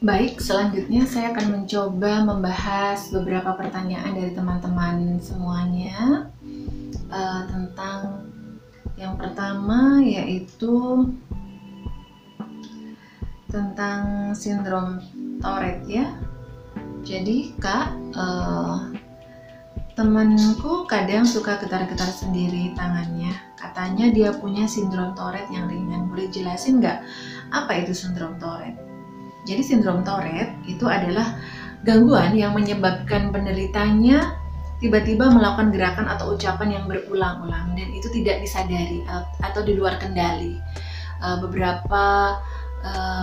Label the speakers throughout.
Speaker 1: Baik, selanjutnya saya akan mencoba membahas beberapa pertanyaan dari teman-teman semuanya tentang yang pertama, yaitu tentang sindrom Tourette ya. Jadi Kak, temanku kadang suka getar-getar sendiri tangannya. Katanya dia punya sindrom Tourette yang ringan. Boleh jelasin nggak apa itu sindrom Tourette? Jadi sindrom Tourette itu adalah gangguan yang menyebabkan penderitanya tiba-tiba melakukan gerakan atau ucapan yang berulang-ulang dan itu tidak disadari atau di luar kendali. Beberapa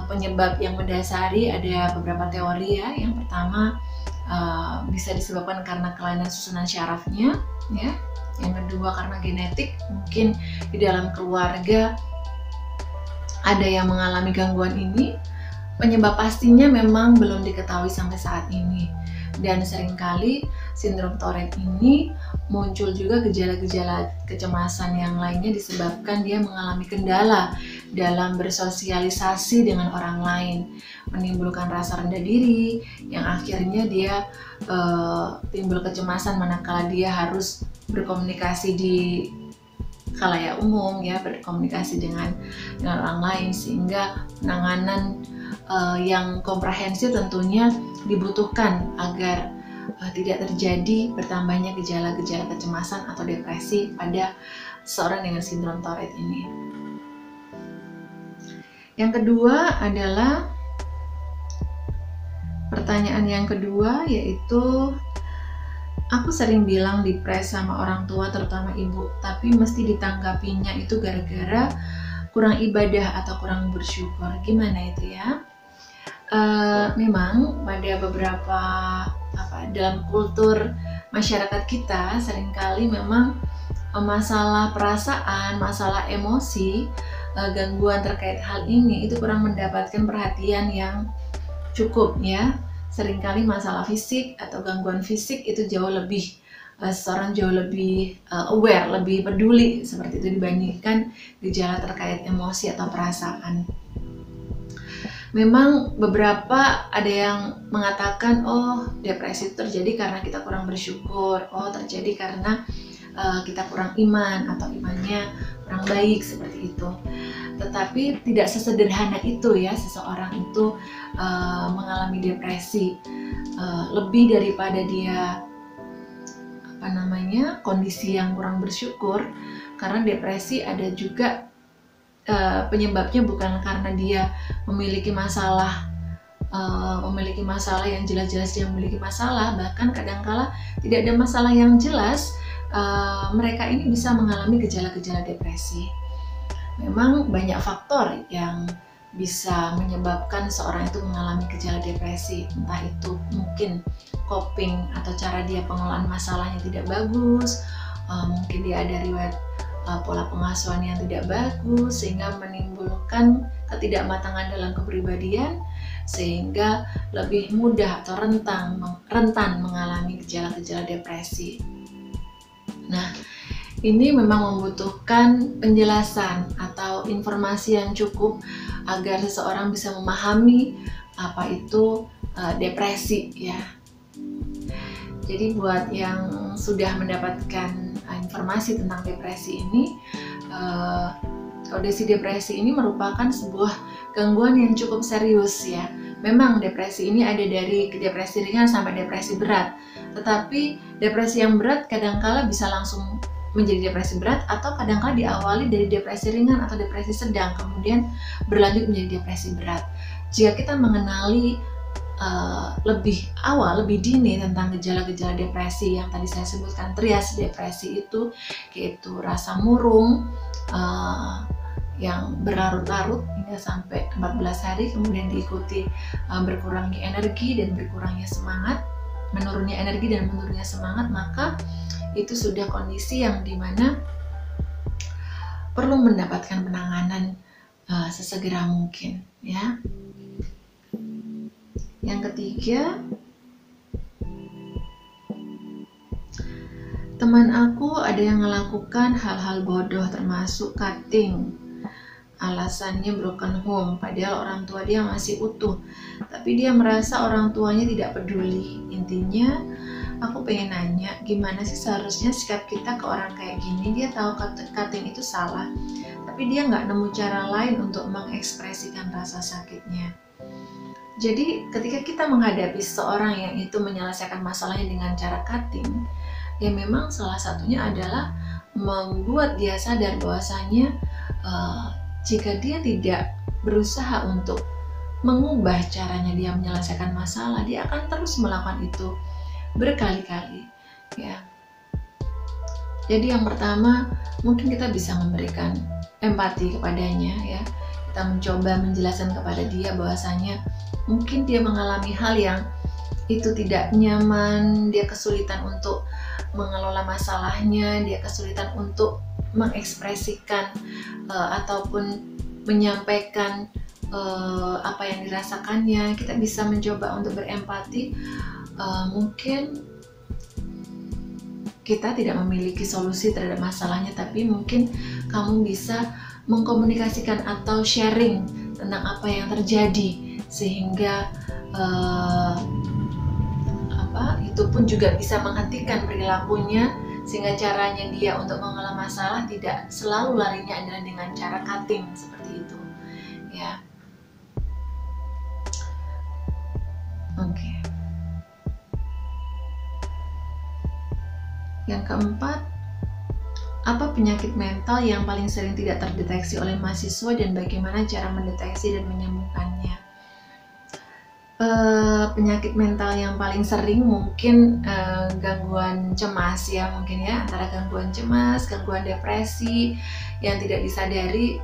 Speaker 1: penyebab yang mendasari ada beberapa teori ya. Yang pertama bisa disebabkan karena kelainan susunan syarafnya ya. Yang kedua karena genetik, mungkin di dalam keluarga ada yang mengalami gangguan ini. Penyebab pastinya memang belum diketahui sampai saat ini, dan seringkali sindrom Tourette ini muncul juga gejala-gejala kecemasan yang lainnya disebabkan dia mengalami kendala dalam bersosialisasi dengan orang lain, menimbulkan rasa rendah diri yang akhirnya dia timbul kecemasan manakala dia harus berkomunikasi di khalayak umum ya, berkomunikasi dengan orang lain, sehingga penanganan yang komprehensif tentunya dibutuhkan agar tidak terjadi bertambahnya gejala-gejala kecemasan atau depresi pada seorang dengan sindrom Tourette ini. Yang kedua adalah pertanyaan yang kedua, yaitu aku sering bilang depres sama orang tua terutama ibu, tapi mesti ditanggapinya itu gara-gara kurang ibadah atau kurang bersyukur. Gimana itu ya? Memang pada beberapa dalam kultur masyarakat kita seringkali memang masalah perasaan, masalah emosi, gangguan terkait hal ini itu kurang mendapatkan perhatian yang cukup ya. Seringkali masalah fisik atau gangguan fisik itu jauh lebih seseorang jauh lebih aware, lebih peduli seperti itu dibandingkan gejala terkait emosi atau perasaan. Memang beberapa ada yang mengatakan depresi itu terjadi karena kita kurang bersyukur, terjadi karena kita kurang iman atau imannya kurang baik seperti itu. Tetapi tidak sesederhana itu ya, seseorang itu mengalami depresi. Lebih daripada dia kondisi yang kurang bersyukur, karena depresi ada juga penyebabnya bukan karena dia memiliki masalah yang jelas-jelas dia memiliki masalah, bahkan kadangkala tidak ada masalah yang jelas, mereka ini bisa mengalami gejala-gejala depresi. Memang banyak faktor yang bisa menyebabkan seorang itu mengalami gejala depresi, entah itu mungkin coping atau cara dia pengelolaan masalahnya tidak bagus, mungkin dia ada riwayat pola pengasuhan yang tidak bagus sehingga menimbulkan ketidakmatangan dalam kepribadian, sehingga lebih mudah atau rentan mengalami gejala-gejala depresi. Nah, ini memang membutuhkan penjelasan atau informasi yang cukup agar seseorang bisa memahami apa itu depresi ya. Jadi buat yang sudah mendapatkan informasi tentang depresi ini, kondisi depresi ini merupakan sebuah gangguan yang cukup serius ya. Memang depresi ini ada dari depresi ringan sampai depresi berat, tetapi depresi yang berat kadangkala bisa langsung menjadi depresi berat, atau kadangkala diawali dari depresi ringan atau depresi sedang kemudian berlanjut menjadi depresi berat. Jika kita mengenali lebih awal, lebih dini tentang gejala-gejala depresi yang tadi saya sebutkan, trias depresi itu, yaitu rasa murung yang berlarut-larut hingga sampai 14 hari, kemudian diikuti berkurangnya energi dan berkurangnya semangat, menurunnya energi dan menurunnya semangat, maka itu sudah kondisi yang dimana perlu mendapatkan penanganan sesegera mungkin ya. Yang ketiga, teman aku ada yang melakukan hal-hal bodoh termasuk cutting alasannya broken home, padahal orang tua dia masih utuh, tapi dia merasa orang tuanya tidak peduli. Intinya aku pengen nanya, gimana sih seharusnya sikap kita ke orang kayak gini? Dia tahu cutting itu salah, tapi dia nggak nemu cara lain untuk mengekspresikan rasa sakitnya. Jadi ketika kita menghadapi seseorang yang itu menyelesaikan masalahnya dengan cara cutting, ya memang salah satunya adalah membuat dia sadar bahwasanya jika dia tidak berusaha untuk mengubah caranya dia menyelesaikan masalah, dia akan terus melakukan itu berkali-kali, ya. Jadi yang pertama, mungkin kita bisa memberikan empati kepadanya, ya. Kita mencoba menjelaskan kepada dia bahwasanya mungkin dia mengalami hal yang itu tidak nyaman, dia kesulitan untuk mengelola masalahnya, dia kesulitan untuk mengekspresikan ataupun menyampaikan apa yang dirasakannya. Kita bisa mencoba untuk berempati. Mungkin kita tidak memiliki solusi terhadap masalahnya, tapi mungkin kamu bisa mengkomunikasikan atau sharing tentang apa yang terjadi, sehingga itu pun juga bisa menghentikan perilakunya, sehingga caranya dia untuk mengelola masalah tidak selalu larinya adalah dengan cara cutting seperti itu, ya. Oke. Yang keempat, apa penyakit mental yang paling sering tidak terdeteksi oleh mahasiswa dan bagaimana cara mendeteksi dan menyembuhkannya? Penyakit mental yang paling sering mungkin gangguan cemas, ya, mungkin ya, antara gangguan cemas, gangguan depresi yang tidak disadari,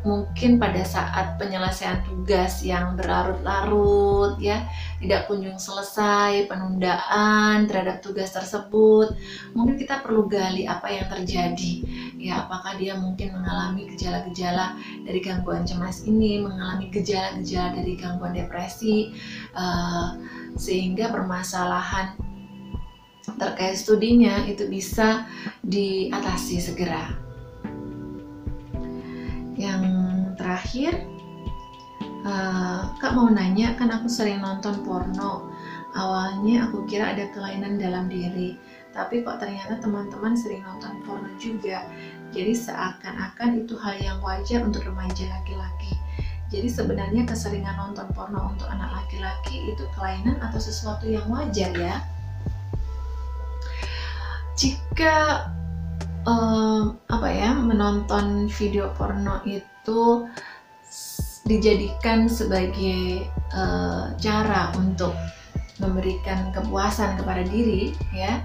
Speaker 1: mungkin pada saat penyelesaian tugas yang berlarut-larut, ya, tidak kunjung selesai, penundaan terhadap tugas tersebut. Mungkin kita perlu gali apa yang terjadi, ya, apakah dia mungkin mengalami gejala-gejala dari gangguan cemas ini, mengalami gejala-gejala dari gangguan depresi, sehingga permasalahan terkait studinya itu bisa diatasi segera. Yang terakhir, Kak mau nanya, kan aku sering nonton porno. Awalnya aku kira ada kelainan dalam diri, tapi kok ternyata teman-teman sering nonton porno juga. Jadi seakan-akan itu hal yang wajar untuk remaja laki-laki. Jadi sebenarnya keseringan nonton porno untuk anak laki-laki itu kelainan atau sesuatu yang wajar, ya? Jika menonton video porno itu dijadikan sebagai cara untuk memberikan kepuasan kepada diri, ya,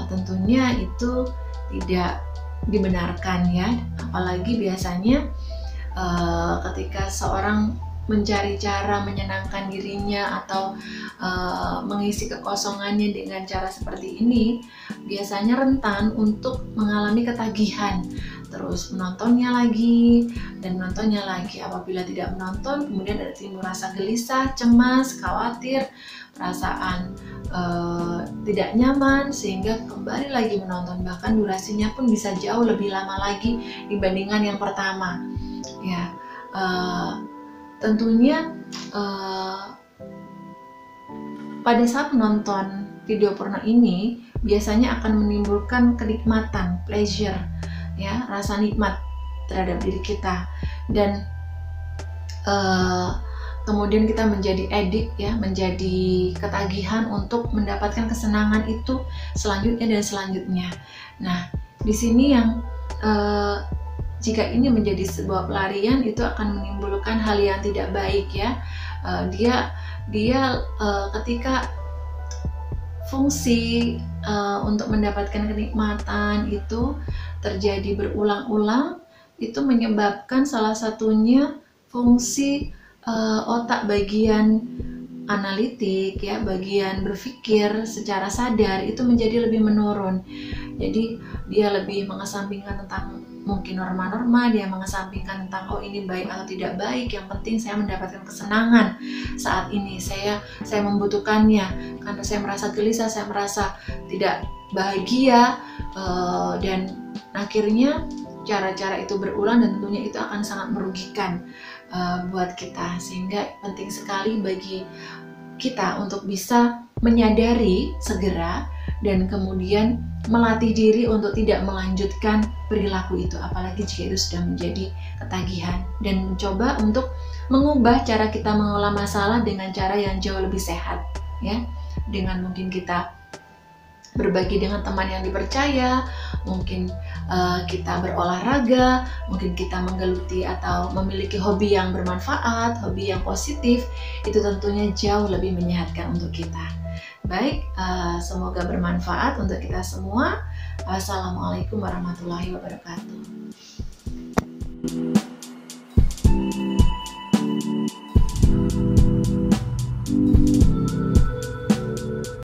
Speaker 1: tentunya itu tidak dibenarkan, ya. Apalagi biasanya ketika seorang mencari cara menyenangkan dirinya atau mengisi kekosongannya dengan cara seperti ini, biasanya rentan untuk mengalami ketagihan, terus menontonnya lagi dan menontonnya lagi. Apabila tidak menonton, kemudian ada timbul rasa gelisah, cemas, khawatir, perasaan tidak nyaman, sehingga kembali lagi menonton. Bahkan durasinya pun bisa jauh lebih lama lagi dibandingkan yang pertama, ya. Tentunya pada saat menonton video porno ini biasanya akan menimbulkan kenikmatan, pleasure, ya, rasa nikmat terhadap diri kita, dan kemudian kita menjadi addict, ya, menjadi ketagihan untuk mendapatkan kesenangan itu selanjutnya dan selanjutnya. Nah, di sini yang jika ini menjadi sebuah pelarian, itu akan menimbulkan hal yang tidak baik, ya. Dia ketika fungsi untuk mendapatkan kenikmatan itu terjadi berulang-ulang, itu menyebabkan salah satunya fungsi otak bagian analitik, ya, bagian berpikir secara sadar itu menjadi lebih menurun. Jadi dia lebih mengesampingkan tentang mungkin norma-norma, dia mengesampingkan tentang ini baik atau tidak baik, yang penting saya mendapatkan kesenangan saat ini, saya membutuhkannya karena saya merasa gelisah, saya merasa tidak bahagia, dan akhirnya cara-cara itu berulang dan tentunya itu akan sangat merugikan buat kita. Sehingga penting sekali bagi kita untuk bisa menyadari segera dan kemudian melatih diri untuk tidak melanjutkan perilaku itu, apalagi jika itu sudah menjadi ketagihan, dan mencoba untuk mengubah cara kita mengolah masalah dengan cara yang jauh lebih sehat, ya, dengan mungkin kita berbagi dengan teman yang dipercaya, mungkin kita berolahraga, mungkin kita menggeluti atau memiliki hobi yang bermanfaat, hobi yang positif, itu tentunya jauh lebih menyehatkan untuk kita. Baik, semoga bermanfaat untuk kita semua. Wassalamualaikum warahmatullahi wabarakatuh.